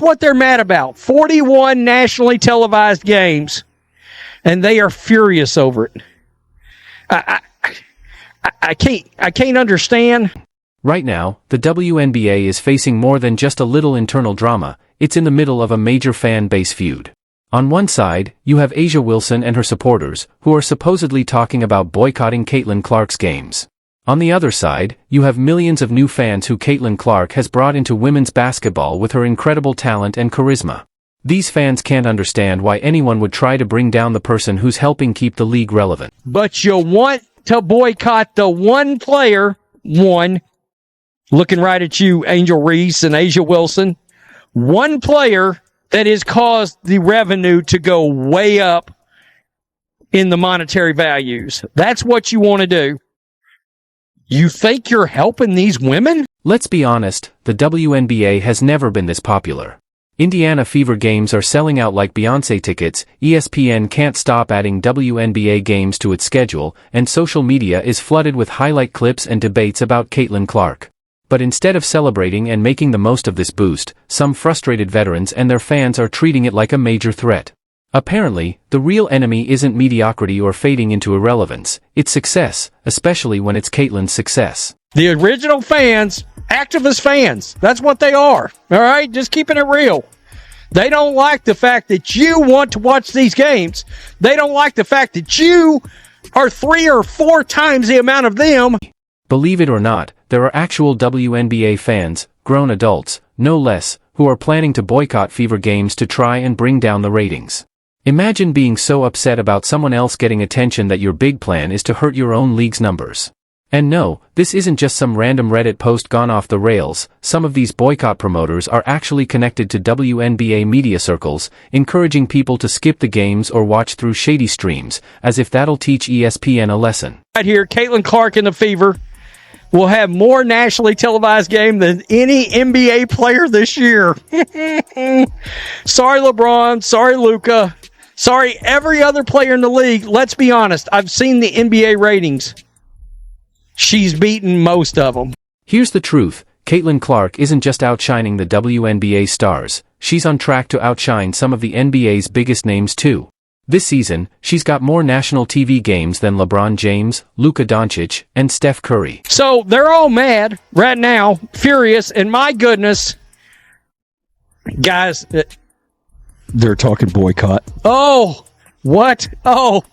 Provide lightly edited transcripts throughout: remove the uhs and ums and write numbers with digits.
That's what they're mad about. 41 nationally televised games, and they are furious over it. I can't understand. Right now, the WNBA is facing more than just a little internal drama. It's in the middle of a major fan base feud. On one side, you have A'ja Wilson and her supporters, who are supposedly talking about boycotting Caitlin Clark's games. On the other side, you have millions of new fans who Caitlin Clark has brought into women's basketball with her incredible talent and charisma. These fans can't understand why anyone would try to bring down the person who's helping keep the league relevant. But you want to boycott the one player, looking right at you, Angel Reese and A'ja Wilson, one player that has caused the revenue to go way up in the monetary values. That's what you want to do. You think you're helping these women? Let's be honest, the WNBA has never been this popular. Indiana Fever games are selling out like Beyoncé tickets, ESPN can't stop adding WNBA games to its schedule, and social media is flooded with highlight clips and debates about Caitlin Clark. But instead of celebrating and making the most of this boost, some frustrated veterans and their fans are treating it like a major threat. Apparently, the real enemy isn't mediocrity or fading into irrelevance, it's success, especially when it's Caitlin's success. The original fans, activist fans, that's what they are, all right? Just keeping it real. They don't like the fact that you want to watch these games. They don't like the fact that you are 3 or 4 times the amount of them. Believe it or not, there are actual WNBA fans, grown adults, no less, who are planning to boycott Fever games to try and bring down the ratings. Imagine being so upset about someone else getting attention that your big plan is to hurt your own league's numbers. And no, this isn't just some random Reddit post gone off the rails. Some of these boycott promoters are actually connected to WNBA media circles, encouraging people to skip the games or watch through shady streams, as if that'll teach ESPN a lesson. Right here, Caitlin Clark in the Fever will have more nationally televised game than any NBA player this year. Sorry, LeBron. Sorry, Luka. Sorry, every other player in the league. Let's be honest. I've seen the NBA ratings. She's beaten most of them. Here's the truth. Caitlin Clark isn't just outshining the WNBA stars. She's on track to outshine some of the NBA's biggest names too. This season, she's got more national TV games than LeBron James, Luka Doncic, and Steph Curry. So they're all mad right now, furious, and my goodness, guys, they're talking boycott. Oh, what? Oh,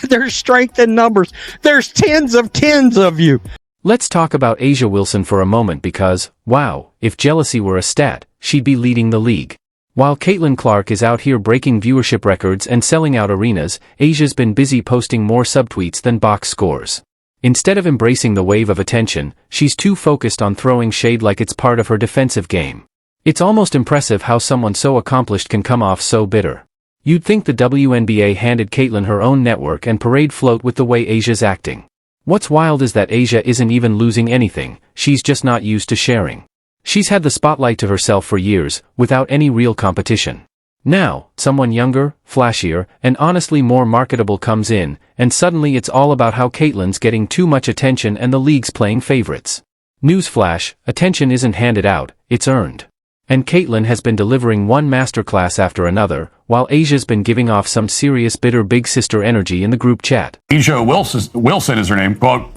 there's strength in numbers. There's tens of you. Let's talk about A'ja Wilson for a moment because, wow, if jealousy were a stat, she'd be leading the league. While Caitlin Clark is out here breaking viewership records and selling out arenas, A'ja's been busy posting more subtweets than box scores. Instead of embracing the wave of attention, she's too focused on throwing shade like it's part of her defensive game. It's almost impressive how someone so accomplished can come off so bitter. You'd think the WNBA handed Caitlin her own network and parade float with the way A'ja's acting. What's wild is that A'ja isn't even losing anything, she's just not used to sharing. She's had the spotlight to herself for years, without any real competition. Now, someone younger, flashier, and honestly more marketable comes in, and suddenly it's all about how Caitlin's getting too much attention and the league's playing favorites. Newsflash, attention isn't handed out, it's earned. And Caitlin has been delivering one masterclass after another, while A'ja's been giving off some serious bitter big sister energy in the group chat. A'ja Wilson is her name. Quote,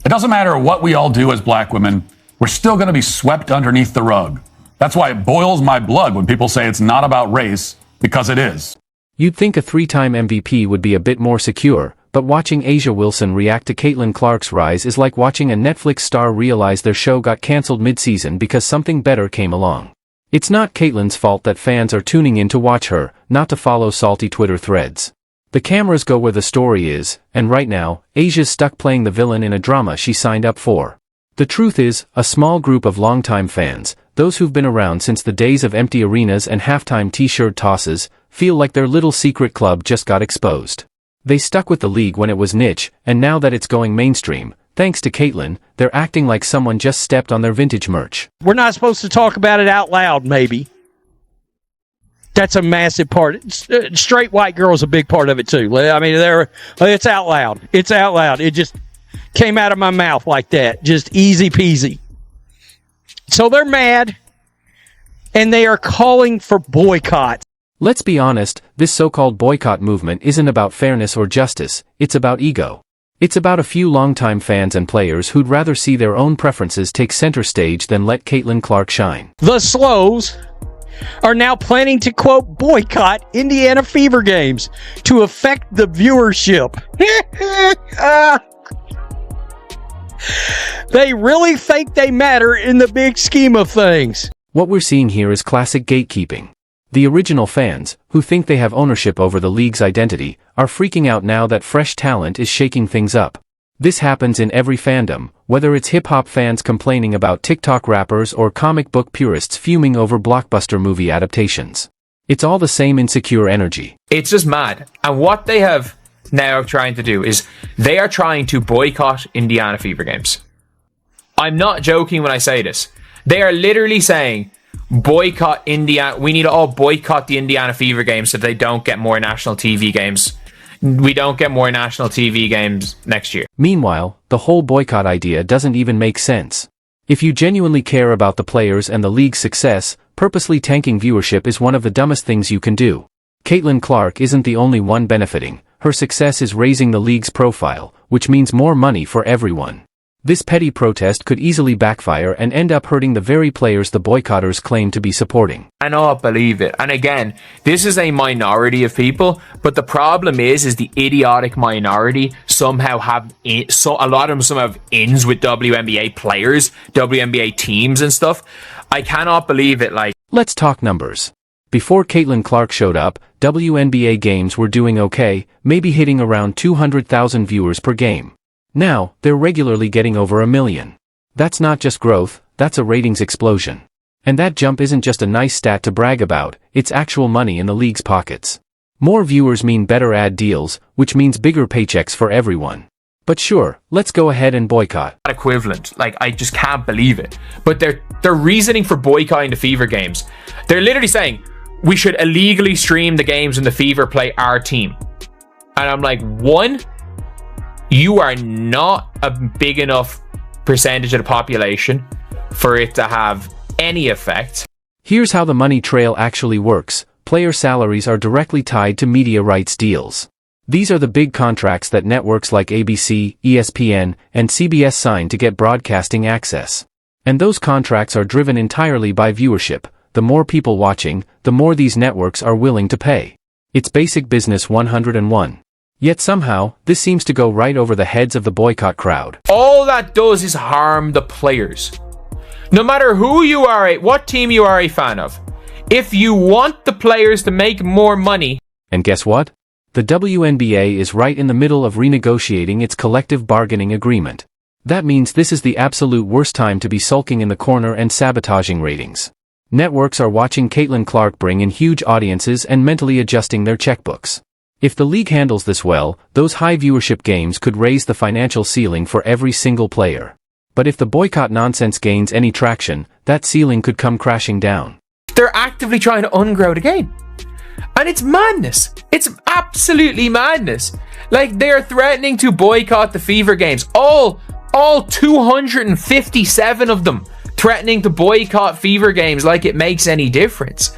"It doesn't matter what we all do as black women, we're still going to be swept underneath the rug. That's why it boils my blood when people say it's not about race, because it is." You'd think a 3-time MVP would be a bit more secure, but watching A'ja Wilson react to Caitlin Clark's rise is like watching a Netflix star realize their show got canceled mid-season because something better came along. It's not Caitlin's fault that fans are tuning in to watch her, not to follow salty Twitter threads. The cameras go where the story is, and right now, A'ja's stuck playing the villain in a drama she signed up for. The truth is, a small group of longtime fans, those who've been around since the days of empty arenas and halftime t-shirt tosses, feel like their little secret club just got exposed. They stuck with the league when it was niche, and now that it's going mainstream, thanks to Caitlin, they're acting like someone just stepped on their vintage merch. We're not supposed to talk about it out loud, maybe. That's a massive part. Straight white girl's a big part of it, too. I mean, it's out loud. It's out loud. It just came out of my mouth like that. Just easy peasy. So they're mad. and they are calling for boycott. Let's be honest, this so-called boycott movement isn't about fairness or justice, it's about ego. It's about a few longtime fans and players who'd rather see their own preferences take center stage than let Caitlin Clark shine. The Slows are now planning to, quote, boycott Indiana Fever games to affect the viewership. They really think they matter in the big scheme of things. What we're seeing here is classic gatekeeping. The original fans, who think they have ownership over the league's identity, are freaking out now that fresh talent is shaking things up. This happens in every fandom, whether it's hip-hop fans complaining about TikTok rappers or comic book purists fuming over blockbuster movie adaptations. It's all the same insecure energy. It's just mad. And what they have now trying to do is they are trying to boycott Indiana Fever games. I'm not joking when I say this. They are literally saying, boycott Indiana. We need to all boycott the Indiana Fever games so they don't get more national TV games. We don't get more national TV games next year. Meanwhile, the whole boycott idea doesn't even make sense. If you genuinely care about the players and the league's success, purposely tanking viewership is one of the dumbest things you can do. Caitlin Clark isn't the only one benefiting. Her success is raising the league's profile, which means more money for everyone. This petty protest could easily backfire and end up hurting the very players the boycotters claim to be supporting. I don't believe it. And again, this is a minority of people, but the problem is the idiotic minority somehow have, a lot of them somehow have ins with WNBA players, WNBA teams and stuff. I cannot believe it. Let's talk numbers. Before Caitlin Clark showed up, WNBA games were doing okay, maybe hitting around 200,000 viewers per game. Now, they're regularly getting over 1 million. That's not just growth, that's a ratings explosion. And that jump isn't just a nice stat to brag about, it's actual money in the league's pockets. More viewers mean better ad deals, which means bigger paychecks for everyone. But sure, let's go ahead and boycott. Equivalent. I just can't believe it. But they're reasoning for boycotting the Fever games. They're literally saying, we should illegally stream the games when the Fever play our team. And I'm like, one, you are not a big enough percentage of the population for it to have any effect. Here's how the money trail actually works. Player salaries are directly tied to media rights deals. These are the big contracts that networks like ABC, ESPN, and CBS sign to get broadcasting access. And those contracts are driven entirely by viewership. The more people watching, the more these networks are willing to pay. It's basic business 101. Yet somehow, this seems to go right over the heads of the boycott crowd. All that does is harm the players. No matter who you are, what team you are a fan of, if you want the players to make more money... And guess what? The WNBA is right in the middle of renegotiating its collective bargaining agreement. That means this is the absolute worst time to be sulking in the corner and sabotaging ratings. Networks are watching Caitlin Clark bring in huge audiences and mentally adjusting their checkbooks. If the league handles this well, those high viewership games could raise the financial ceiling for every single player. But if the boycott nonsense gains any traction, that ceiling could come crashing down. They're actively trying to ungrow the game. And it's madness. It's absolutely madness. They're threatening to boycott the Fever games. All 257 of them threatening to boycott Fever games like it makes any difference.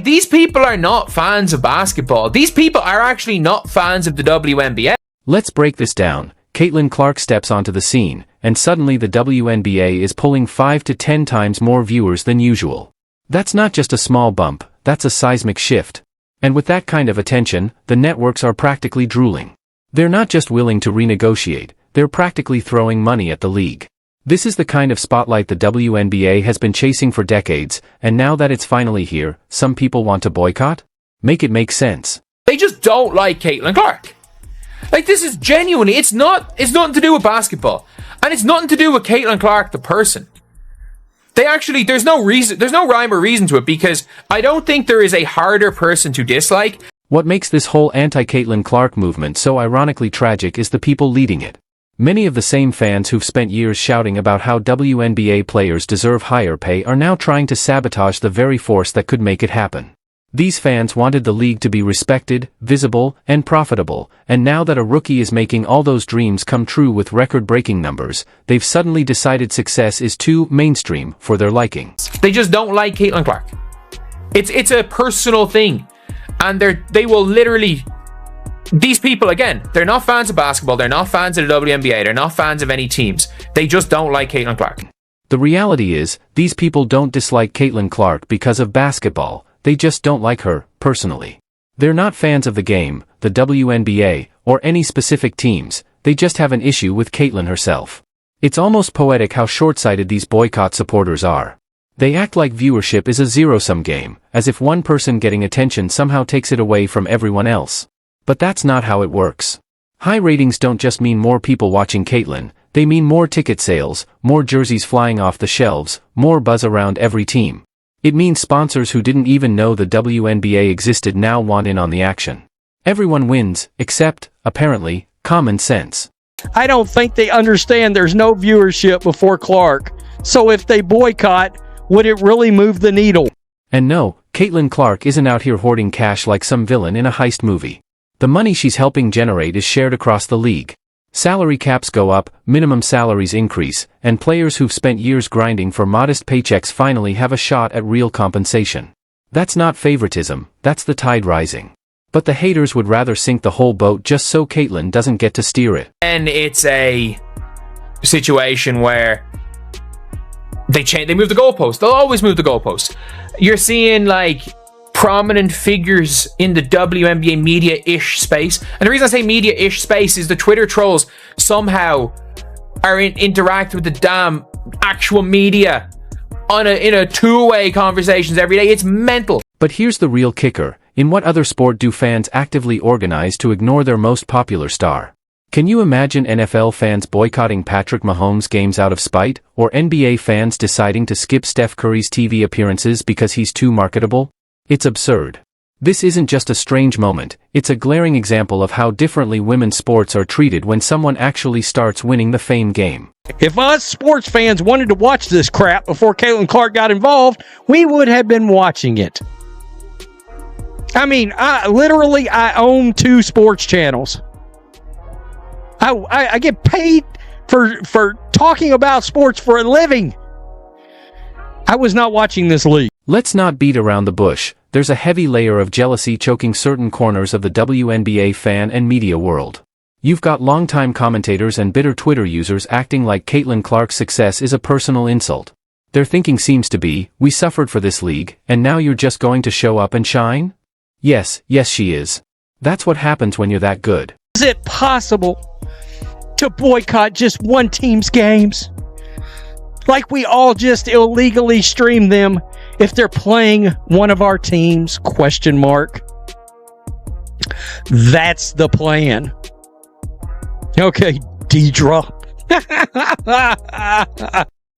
These people are not fans of basketball. These people are actually not fans of the WNBA. Let's break this down. Caitlin Clark steps onto the scene, and suddenly the WNBA is pulling 5 to 10 times more viewers than usual. That's not just a small bump, that's a seismic shift. And with that kind of attention, the networks are practically drooling. They're not just willing to renegotiate, they're practically throwing money at the league. This is the kind of spotlight the WNBA has been chasing for decades, and now that it's finally here, some people want to boycott? Make it make sense. They just don't like Caitlin Clark. This is genuinely, it's nothing to do with basketball. And it's nothing to do with Caitlin Clark, the person. There's no rhyme or reason to it, because I don't think there is a harder person to dislike. What makes this whole anti-Caitlin Clark movement so ironically tragic is the people leading it. Many of the same fans who've spent years shouting about how WNBA players deserve higher pay are now trying to sabotage the very force that could make it happen. These fans wanted the league to be respected, visible, and profitable, and now that a rookie is making all those dreams come true with record-breaking numbers, they've suddenly decided success is too mainstream for their liking. They just don't like Caitlin Clark. It's a personal thing. And they will literally... These people, again, they're not fans of basketball. They're not fans of the WNBA. They're not fans of any teams. They just don't like Caitlin Clark. The reality is, these people don't dislike Caitlin Clark because of basketball. They just don't like her, personally. They're not fans of the game, the WNBA, or any specific teams. They just have an issue with Caitlin herself. It's almost poetic how short-sighted these boycott supporters are. They act like viewership is a zero-sum game, as if one person getting attention somehow takes it away from everyone else. But that's not how it works. High ratings don't just mean more people watching Caitlin, they mean more ticket sales, more jerseys flying off the shelves, more buzz around every team. It means sponsors who didn't even know the WNBA existed now want in on the action. Everyone wins, except, apparently, common sense. I don't think they understand there's no viewership before Clark. So if they boycott, would it really move the needle? And no, Caitlin Clark isn't out here hoarding cash like some villain in a heist movie. The money she's helping generate is shared across the league. Salary caps go up, minimum salaries increase, and players who've spent years grinding for modest paychecks finally have a shot at real compensation. That's not favoritism, that's the tide rising. But the haters would rather sink the whole boat just so Caitlin doesn't get to steer it. And it's a situation where they move the goalpost. They'll always move the goalpost. You're seeing like prominent figures in the WNBA media-ish space. And the reason I say media-ish space is the Twitter trolls somehow are interact with the damn actual media in a two-way conversations every day. It's mental. But here's the real kicker. In what other sport do fans actively organize to ignore their most popular star? Can you imagine NFL fans boycotting Patrick Mahomes' games out of spite, or NBA fans deciding to skip Steph Curry's TV appearances because he's too marketable? It's absurd. This isn't just a strange moment, it's a glaring example of how differently women's sports are treated when someone actually starts winning the fame game. If us sports fans wanted to watch this crap before Caitlin Clark got involved, we would have been watching it. I mean, I own 2 sports channels. I get paid for talking about sports for a living. I was not watching this league. Let's not beat around the bush. There's a heavy layer of jealousy choking certain corners of the WNBA fan and media world. You've got longtime commentators and bitter Twitter users acting like Caitlin Clark's success is a personal insult. Their thinking seems to be, we suffered for this league, and now you're just going to show up and shine? Yes, she is. That's what happens when you're that good. Is it possible to boycott just one team's games? Like we all just illegally stream them if they're playing one of our teams? ? That's the plan. Okay, D-drop.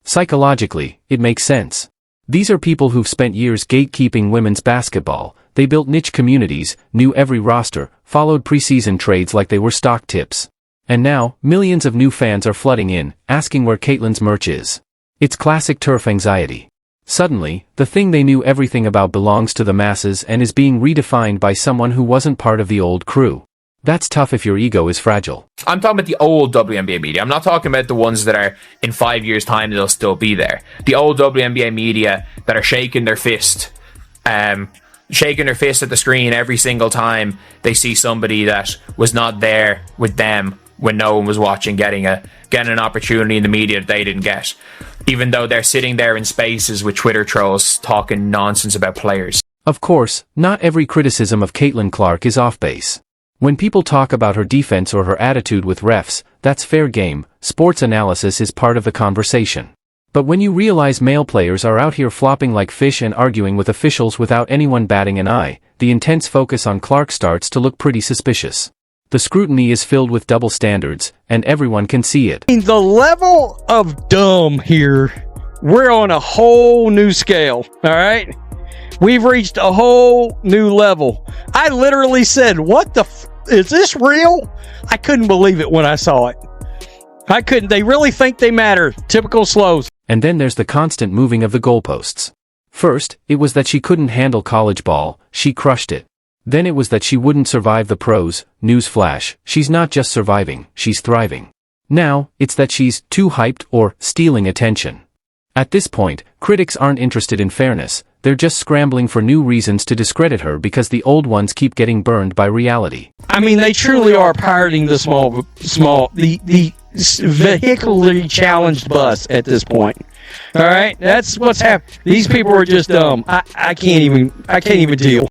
Psychologically, it makes sense. These are people who've spent years gatekeeping women's basketball. They built niche communities, knew every roster, followed preseason trades like they were stock tips. And now, millions of new fans are flooding in, asking where Caitlin's merch is. It's classic turf anxiety. Suddenly, the thing they knew everything about belongs to the masses and is being redefined by someone who wasn't part of the old crew. That's tough if your ego is fragile. I'm talking about the old WNBA media. I'm not talking about the ones that are in 5 years' time they'll still be there. The old WNBA media that are shaking their fist at the screen every single time they see somebody that was not there with them when no one was watching getting an opportunity in the media that they didn't get. Even though they're sitting there in spaces with Twitter trolls talking nonsense about players. Of course, not every criticism of Caitlin Clark is off base. When people talk about her defense or her attitude with refs, that's fair game. Sports analysis is part of the conversation. But when you realize male players are out here flopping like fish and arguing with officials without anyone batting an eye, the intense focus on Clark starts to look pretty suspicious. The scrutiny is filled with double standards, and everyone can see it. The level of dumb here, we're on a whole new scale, all right? We've reached a whole new level. I literally said, what the is this real? I couldn't believe it when I saw it. I couldn't. They really think they matter. Typical slows. And then there's the constant moving of the goalposts. First, it was that she couldn't handle college ball, she crushed it. Then it was that she wouldn't survive the pros. Newsflash, she's not just surviving, she's thriving. Now, it's that she's too hyped or stealing attention. At this point, critics aren't interested in fairness, they're just scrambling for new reasons to discredit her because the old ones keep getting burned by reality. I mean, they truly are pirating the the vehicularly challenged bus at this point. All right, that's what's happening. These people are just dumb. I can't even deal.